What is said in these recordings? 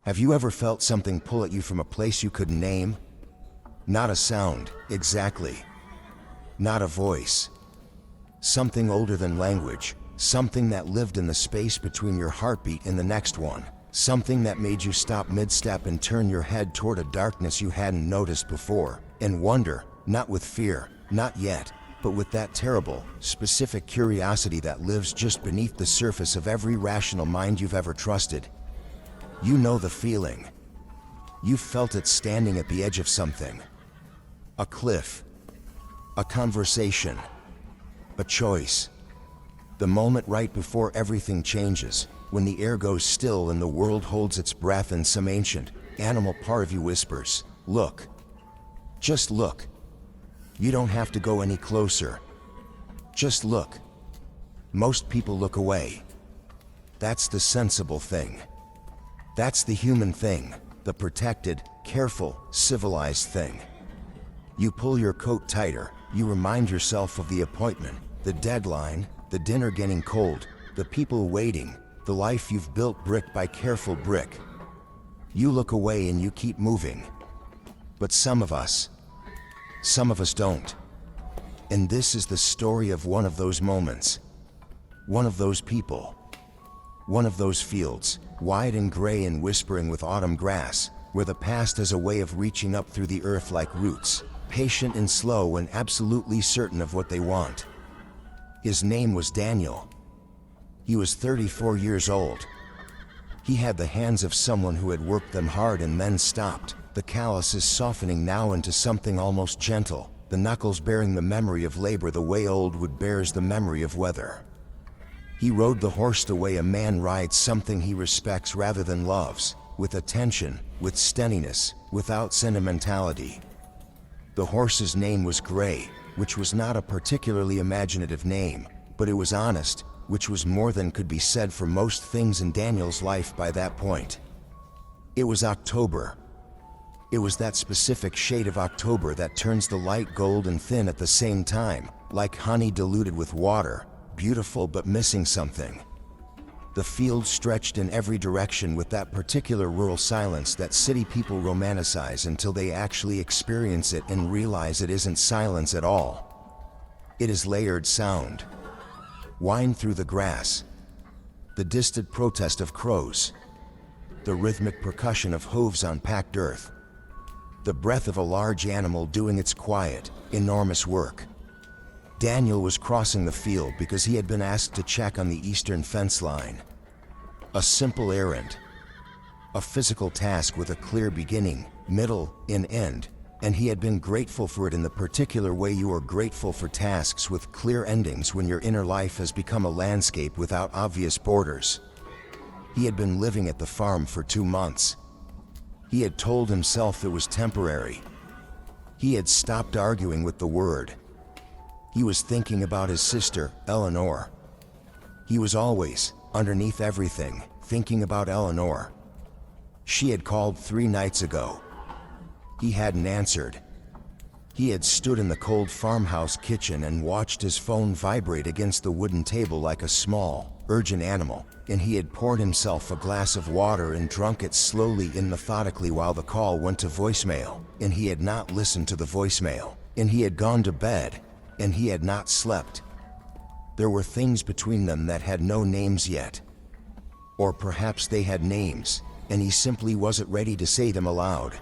Have you ever felt something pull at you from a place you couldn't name? Not a sound, exactly. Not a voice. Something older than language, something that lived in the space between your heartbeat and the next one. Something that made you stop mid-step and turn your head toward a darkness you hadn't noticed before, and wonder, not with fear, not yet, but with that terrible, specific curiosity that lives just beneath the surface of every rational mind you've ever trusted. You know the feeling. You felt it standing at the edge of something. A cliff. A conversation. A choice. The moment right before everything changes, when the air goes still and the world holds its breath and some ancient, animal part of you whispers, "Look. Just look." You don't have to go any closer. Just look. Most people look away. That's the sensible thing. That's the human thing, the protected, careful, civilized thing. You pull your coat tighter, you remind yourself of the appointment, the deadline, the dinner getting cold, the people waiting, the life you've built brick by careful brick. You look away and you keep moving. But some of us don't. And this is the story of one of those moments. One of those people. One of those fields, wide and gray and whispering with autumn grass, where the past has a way of reaching up through the earth like roots, patient and slow and absolutely certain of what they want. His name was Daniel. He was 34 years old. He had the hands of someone who had worked them hard and then stopped, the calluses softening now into something almost gentle, the knuckles bearing the memory of labor the way old wood bears the memory of weather. He rode the horse the way a man rides something he respects rather than loves, with attention, with steadiness, without sentimentality. The horse's name was Gray, which was not a particularly imaginative name, but it was honest, which was more than could be said for most things in Daniel's life by that point. It was October. It was that specific shade of October that turns the light gold and thin at the same time, like honey diluted with water, beautiful but missing something. The field stretched in every direction with that particular rural silence that city people romanticize until they actually experience it and realize it isn't silence at all. It is layered sound. Whine through the grass. The distant protest of crows. The rhythmic percussion of hooves on packed earth. The breath of a large animal doing its quiet, enormous work. Daniel was crossing the field because he had been asked to check on the eastern fence line. A simple errand. A physical task with a clear beginning, middle, and end, and he had been grateful for it in the particular way you are grateful for tasks with clear endings when your inner life has become a landscape without obvious borders. He had been living at the farm for 2 months. He had told himself it was temporary. He had stopped arguing with the word. He was thinking about his sister, Eleanor. He was always, underneath everything, thinking about Eleanor. She had called 3 nights ago. He hadn't answered. He had stood in the cold farmhouse kitchen and watched his phone vibrate against the wooden table like a small, urgent animal, and he had poured himself a glass of water and drunk it slowly and methodically while the call went to voicemail, and he had not listened to the voicemail, and he had gone to bed, and he had not slept. There were things between them that had no names yet. Or perhaps they had names, and he simply wasn't ready to say them aloud.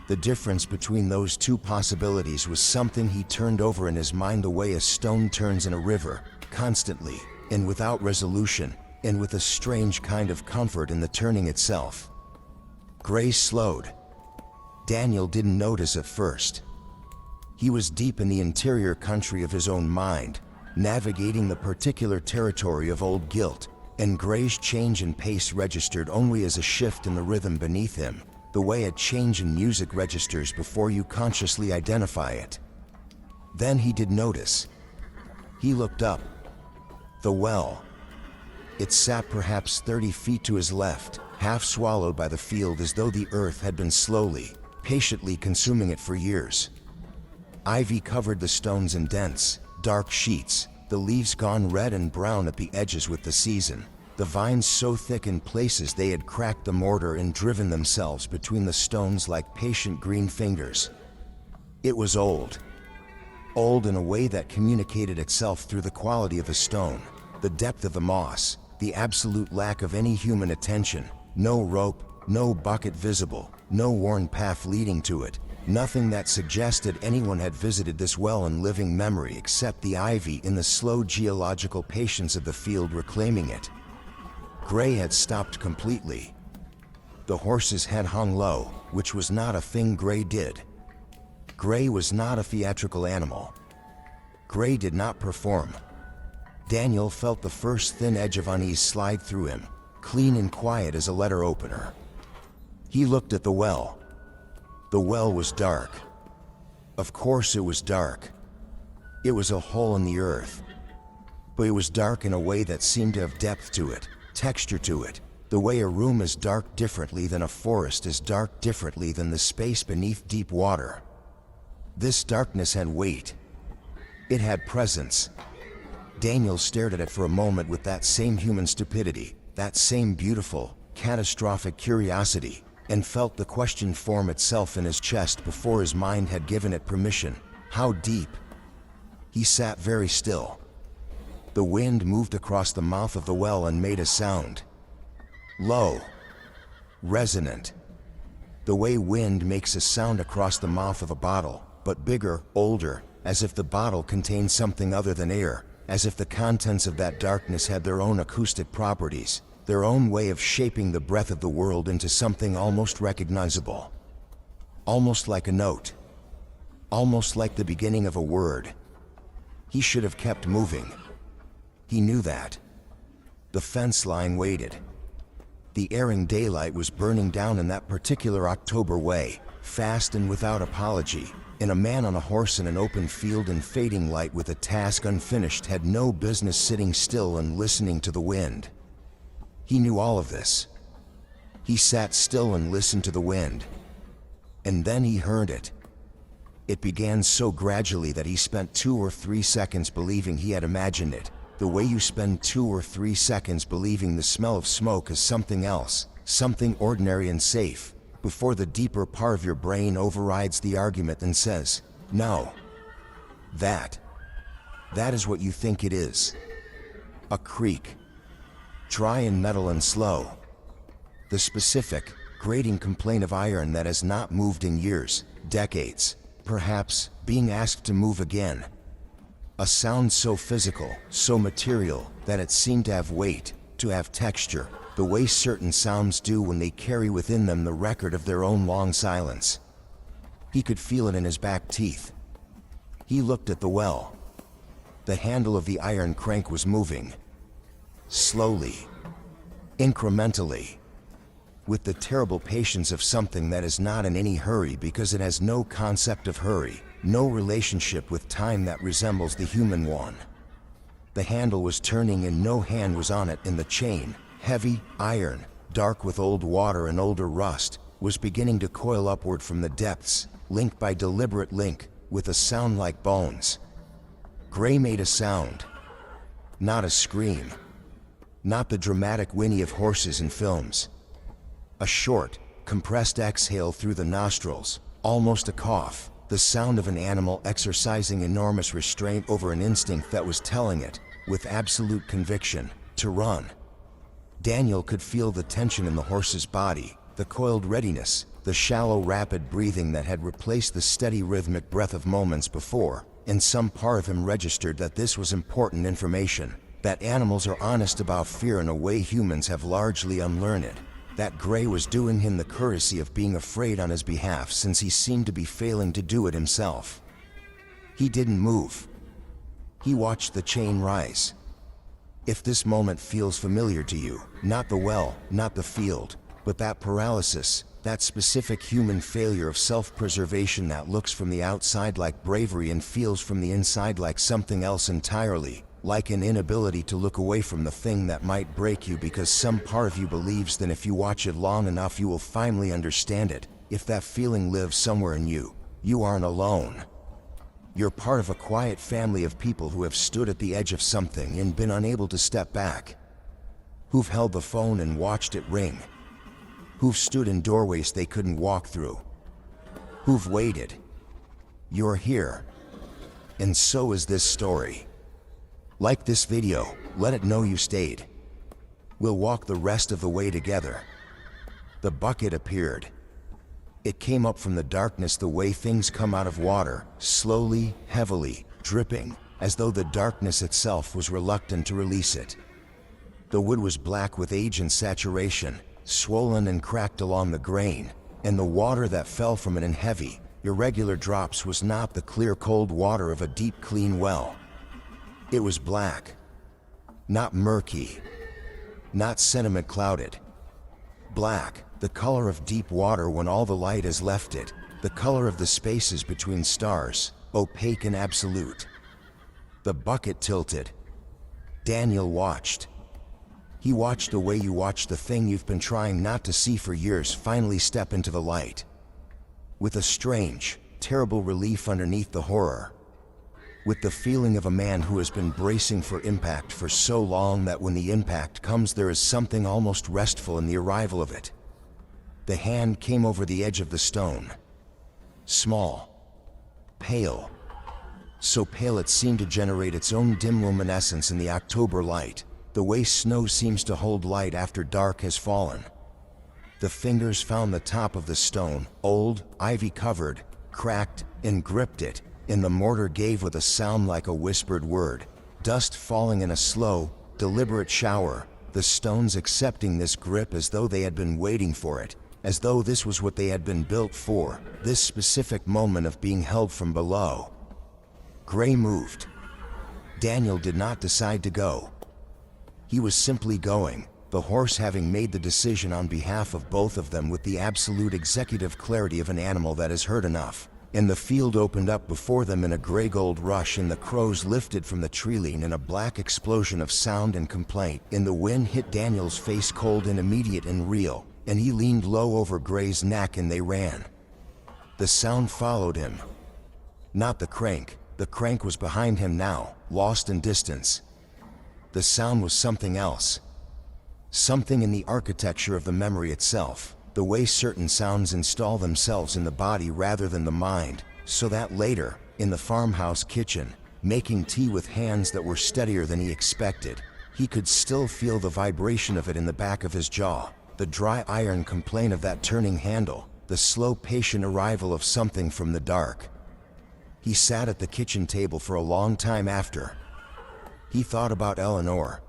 The difference between those two possibilities was something he turned over in his mind the way a stone turns in a river, constantly, and without resolution, and with a strange kind of comfort in the turning itself. Gray slowed. Daniel didn't notice at first. He was deep in the interior country of his own mind, navigating the particular territory of old guilt, and Gray's change in pace registered only as a shift in the rhythm beneath him, the way a change in music registers before you consciously identify it. Then he did notice. He looked up. The well. It sat perhaps 30 feet to his left, half swallowed by the field as though the earth had been slowly, patiently consuming it for years. Ivy covered the stones in dense, dark sheets, the leaves gone red and brown at the edges with the season. the vines so thick in places they had cracked the mortar and driven themselves between the stones like patient green fingers. It was old. Old in a way that communicated itself through the quality of the stone, the depth of the moss, the absolute lack of any human attention. No rope, no bucket visible, no worn path leading to it, nothing that suggested anyone had visited this well in living memory except the ivy in the slow geological patience of the field reclaiming it. Gray had stopped completely. The horse's head hung low, which was not a thing Gray did. Gray was not a theatrical animal. Gray did not perform. Daniel felt the first thin edge of unease slide through him, clean and quiet as a letter opener. He looked at the well. The well was dark. Of course it was dark. It was a hole in the earth. But it was dark in a way that seemed to have depth to it, texture to it, the way a room is dark differently than a forest is dark differently than the space beneath deep water. This darkness had weight. It had presence. Daniel stared at it for a moment with that same human stupidity, that same beautiful, catastrophic curiosity, and felt the question form itself in his chest before his mind had given it permission. How deep? He sat very still. The wind moved across the mouth of the well and made a sound. Low. Resonant. The way wind makes a sound across the mouth of a bottle, but bigger, older, as if the bottle contained something other than air, as if the contents of that darkness had their own acoustic properties, their own way of shaping the breath of the world into something almost recognizable. Almost like a note. Almost like the beginning of a word. He should have kept moving. He knew that. The fence line waited. The erring daylight was burning down in that particular October way, fast and without apology, and a man on a horse in an open field in fading light with a task unfinished had no business sitting still and listening to the wind. He knew all of this. He sat still and listened to the wind. And then he heard it. It began so gradually that he spent 2 or 3 seconds believing he had imagined it, the way you spend 2 or 3 seconds believing the smell of smoke is something else, something ordinary and safe, before the deeper part of your brain overrides the argument and says, no. That is what you think it is. A creak. Dry and metal and slow. The specific, grating complaint of iron that has not moved in years, decades, perhaps being asked to move again. A sound so physical, so material, that it seemed to have weight, to have texture, the way certain sounds do when they carry within them the record of their own long silence. He could feel it in his back teeth. He looked at the well. The handle of the iron crank was moving. Slowly. Incrementally. With the terrible patience of something that is not in any hurry because it has no concept of hurry, no relationship with time that resembles the human one. The handle was turning and no hand was on it, and the chain, heavy, iron, dark with old water and older rust, was beginning to coil upward from the depths, link by deliberate link, with a sound like bones. Gray made a sound. Not a scream. Not the dramatic whinny of horses in films. A short, compressed exhale through the nostrils, almost a cough, the sound of an animal exercising enormous restraint over an instinct that was telling it, with absolute conviction, to run. Daniel could feel the tension in the horse's body, the coiled readiness, the shallow rapid breathing that had replaced the steady rhythmic breath of moments before, and some part of him registered that this was important information, that animals are honest about fear in a way humans have largely unlearned it. That Gray was doing him the courtesy of being afraid on his behalf since he seemed to be failing to do it himself. He didn't move. He watched the chain rise. If this moment feels familiar to you, not the well, not the field, but that paralysis, that specific human failure of self-preservation that looks from the outside like bravery and feels from the inside like something else entirely, like an inability to look away from the thing that might break you because some part of you believes that if you watch it long enough you will finally understand it. If that feeling lives somewhere in you, you aren't alone. You're part of a quiet family of people who have stood at the edge of something and been unable to step back. who've held the phone and watched it ring, who've stood in doorways they couldn't walk through, who've waited. You're here, and so is this story. Like this video, let it know you stayed. We'll walk the rest of the way together. The bucket appeared. It came up from the darkness the way things come out of water, slowly, heavily, dripping, as though the darkness itself was reluctant to release it. The wood was black with age and saturation, swollen and cracked along the grain, and the water that fell from it in heavy, irregular drops was not the clear cold water of a deep clean well. It was black. Not murky. Not sediment clouded. Black, the color of deep water when all the light has left it, the color of the spaces between stars, opaque and absolute. The bucket tilted. Daniel watched. He watched the way you watch the thing you've been trying not to see for years finally step into the light. With a strange, terrible relief underneath the horror. With the feeling of a man who has been bracing for impact for so long that when the impact comes there is something almost restful in the arrival of it. The hand came over the edge of the stone. Small. Pale. So pale it seemed to generate its own dim luminescence in the October light, the way snow seems to hold light after dark has fallen. The fingers found the top of the stone, old, ivy-covered, cracked, and gripped it, and the mortar gave with a sound like a whispered word, dust falling in a slow, deliberate shower, the stones accepting this grip as though they had been waiting for it, as though this was what they had been built for, this specific moment of being held from below. Gray moved. Daniel did not decide to go. He was simply going, the horse having made the decision on behalf of both of them with the absolute executive clarity of an animal that has heard enough. And the field opened up before them in a gray-gold rush, and the crows lifted from the treeline in a black explosion of sound and complaint. And the wind hit Daniel's face cold and immediate and real, and he leaned low over Gray's neck and they ran. The sound followed him. Not the crank. The crank was behind him now, lost in distance. The sound was something else. Something in the architecture of the memory itself. The way certain sounds install themselves in the body rather than the mind, so that later, in the farmhouse kitchen, making tea with hands that were steadier than he expected, he could still feel the vibration of it in the back of his jaw, the dry iron complaint of that turning handle, the slow patient arrival of something from the dark. He sat at the kitchen table for a long time after. He thought about Eleanor.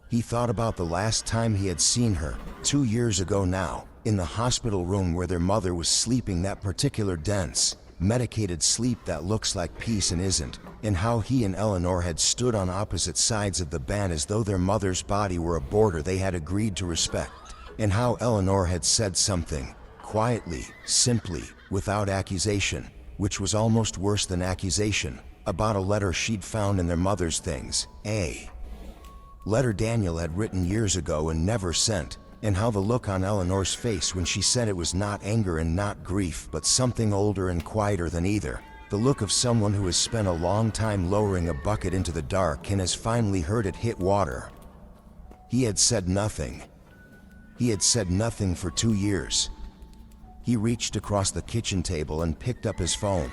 He thought about the last time he had seen her, 2 years ago now, in the hospital room where their mother was sleeping, that particular dense, medicated sleep that looks like peace and isn't, and how he and Eleanor had stood on opposite sides of the bed as though their mother's body were a border they had agreed to respect, and how Eleanor had said something, quietly, simply, without accusation, which was almost worse than accusation, about a letter she'd found in their mother's things, a letter Daniel had written years ago and never sent, and how the look on Eleanor's face when she said it was not anger and not grief but something older and quieter than either, the look of someone who has spent a long time lowering a bucket into the dark and has finally heard it hit water. He had said nothing. He had said nothing for 2 years. He reached across the kitchen table and picked up his phone.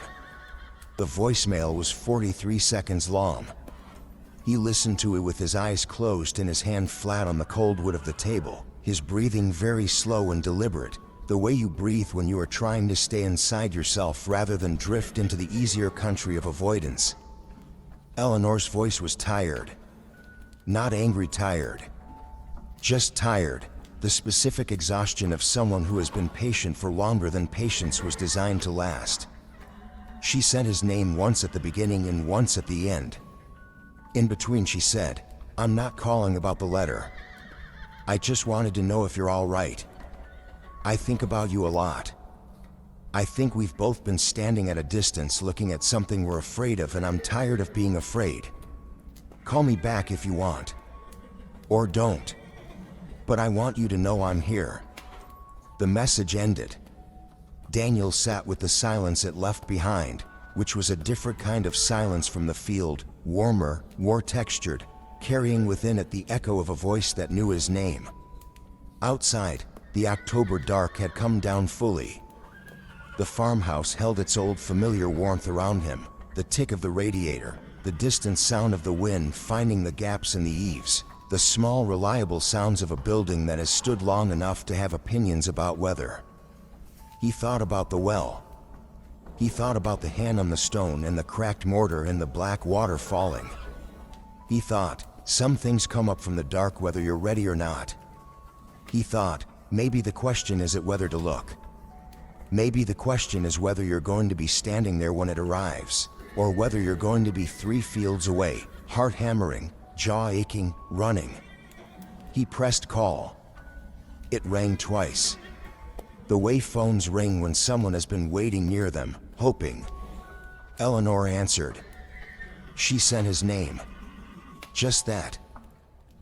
The voicemail was 43 seconds long. He listened to it with his eyes closed and his hand flat on the cold wood of the table, his breathing very slow and deliberate, the way you breathe when you are trying to stay inside yourself rather than drift into the easier country of avoidance. Eleanor's voice was tired. Not angry tired. Just tired, the specific exhaustion of someone who has been patient for longer than patience was designed to last. She said his name once at the beginning and once at the end. In between she said, "I'm not calling about the letter. I just wanted to know if you're all right. I think about you a lot. I think we've both been standing at a distance looking at something we're afraid of, and I'm tired of being afraid. Call me back if you want. Or don't. But I want you to know I'm here." The message ended. Daniel sat with the silence it left behind, which was a different kind of silence from the field, warmer, more textured, carrying within it the echo of a voice that knew his name. Outside, the October dark had come down fully. The farmhouse held its old familiar warmth around him, the tick of the radiator, the distant sound of the wind finding the gaps in the eaves, the small reliable sounds of a building that has stood long enough to have opinions about weather. He thought about the well. He thought about the hand on the stone and the cracked mortar and the black water falling. He thought, some things come up from the dark whether you're ready or not. He thought, maybe the question isn't whether to look. Maybe the question is whether you're going to be standing there when it arrives, or whether you're going to be 3 fields away, heart hammering, jaw aching, running. He pressed call. It rang twice. The way phones ring when someone has been waiting near them, hoping. Eleanor answered. She sent his name. Just that.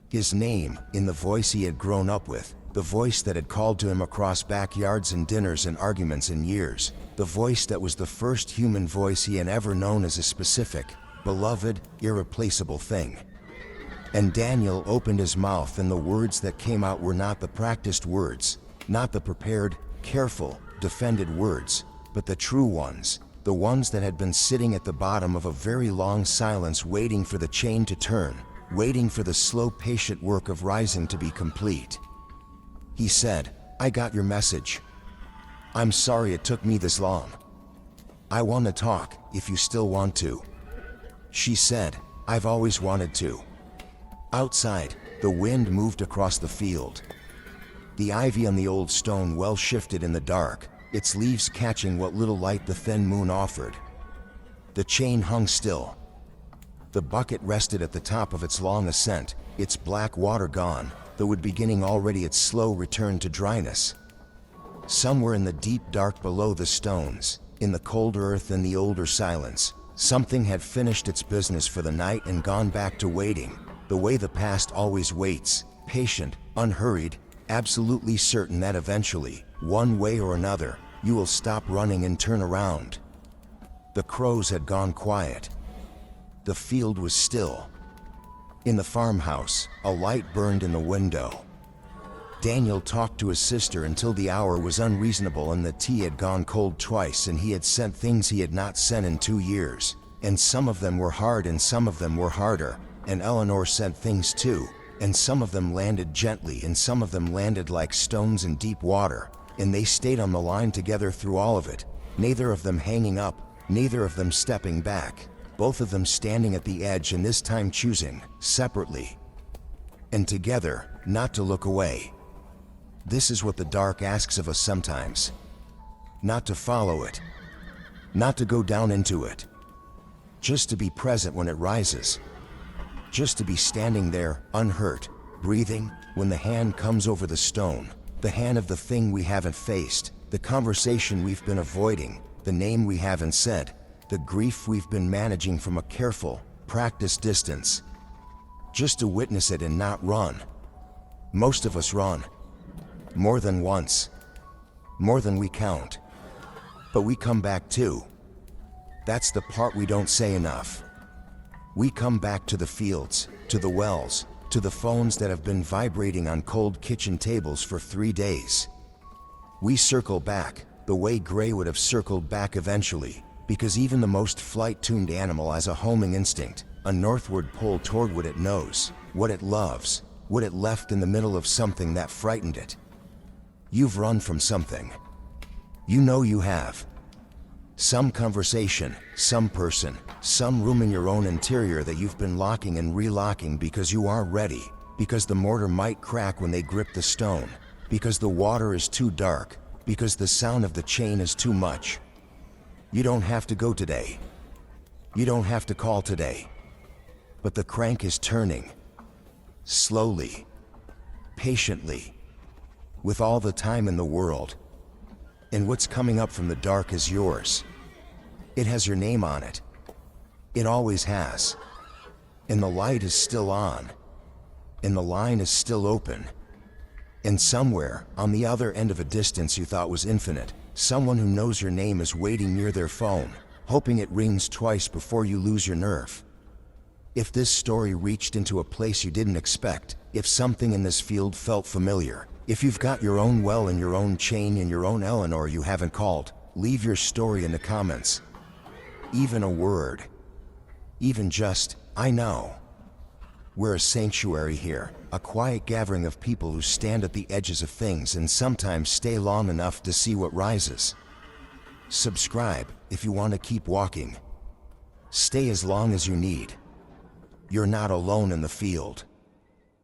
His name, in the voice he had grown up with, the voice that had called to him across backyards and dinners and arguments in years, the voice that was the first human voice he had ever known as a specific, beloved, irreplaceable thing. And Daniel opened his mouth, and the words that came out were not the practiced words, not the prepared, careful, defended words, but the true ones, the ones that had been sitting at the bottom of a very long silence waiting for the chain to turn, waiting for the slow patient work of rising to be complete. He said, I got your message. I'm sorry it took me this long. I want to talk, if you still want to. She said, I've always wanted to. Outside, the wind moved across the field. The ivy on the old stone well shifted in the dark, its leaves catching what little light the thin moon offered. The chain hung still. The bucket rested at the top of its long ascent, its black water gone, though it beginning already its slow return to dryness. Somewhere in the deep dark below the stones, in the cold earth and the older silence, something had finished its business for the night and gone back to waiting, the way the past always waits, patient, unhurried, absolutely certain that eventually, one way or another, you will stop running and turn around. The crows had gone quiet. The field was still. In the farmhouse, a light burned in the window. Daniel talked to his sister until the hour was unreasonable and the tea had gone cold twice, and he had sent things he had not sent in 2 years, and some of them were hard and some of them were harder, and Eleanor sent things too, and some of them landed gently and some of them landed like stones in deep water, and they stayed on the line together through all of it, neither of them hanging up, neither of them stepping back, both of them standing at the edge and this time choosing, separately and together, not to look away. This is what the dark asks of us sometimes. Not to follow it. Not to go down into it. Just to be present when it rises. Just to be standing there, unhurt, breathing, when the hand comes over the stone, the hand of the thing we haven't faced, the conversation we've been avoiding, the name we haven't said, the grief we've been managing from a careful, practiced distance. Just to witness it and not run. Most of us run. More than once. More than we count. But we come back too. That's the part we don't say enough. We come back to the fields, to the wells, to the phones that have been vibrating on cold kitchen tables for 3 days. We circle back, the way Gray would have circled back eventually, because even the most flight-tuned animal has a homing instinct, a northward pull toward what it knows, what it loves, what it left in the middle of something that frightened it. You've run from something. You know you have. Some conversation, some person, some room in your own interior that you've been locking and relocking because you aren't ready, because the mortar might crack when they grip the stone, because the water is too dark, because the sound of the chain is too much. You don't have to go today. You don't have to call today. But the crank is turning. Slowly. Patiently. With all the time in the world. And what's coming up from the dark is yours. It has your name on it. It always has. And the light is still on. And the line is still open. And somewhere, on the other end of a distance you thought was infinite, someone who knows your name is waiting near their phone, hoping it rings twice before you lose your nerve. If this story reached into a place you didn't expect, if something in this field felt familiar, if you've got your own well and your own chain and your own Eleanor you haven't called, leave your story in the comments. Even a word. Even just, I know. We're a sanctuary here, a quiet gathering of people who stand at the edges of things and sometimes stay long enough to see what rises. Subscribe if you want to keep walking. Stay as long as you need. You're not alone in the field.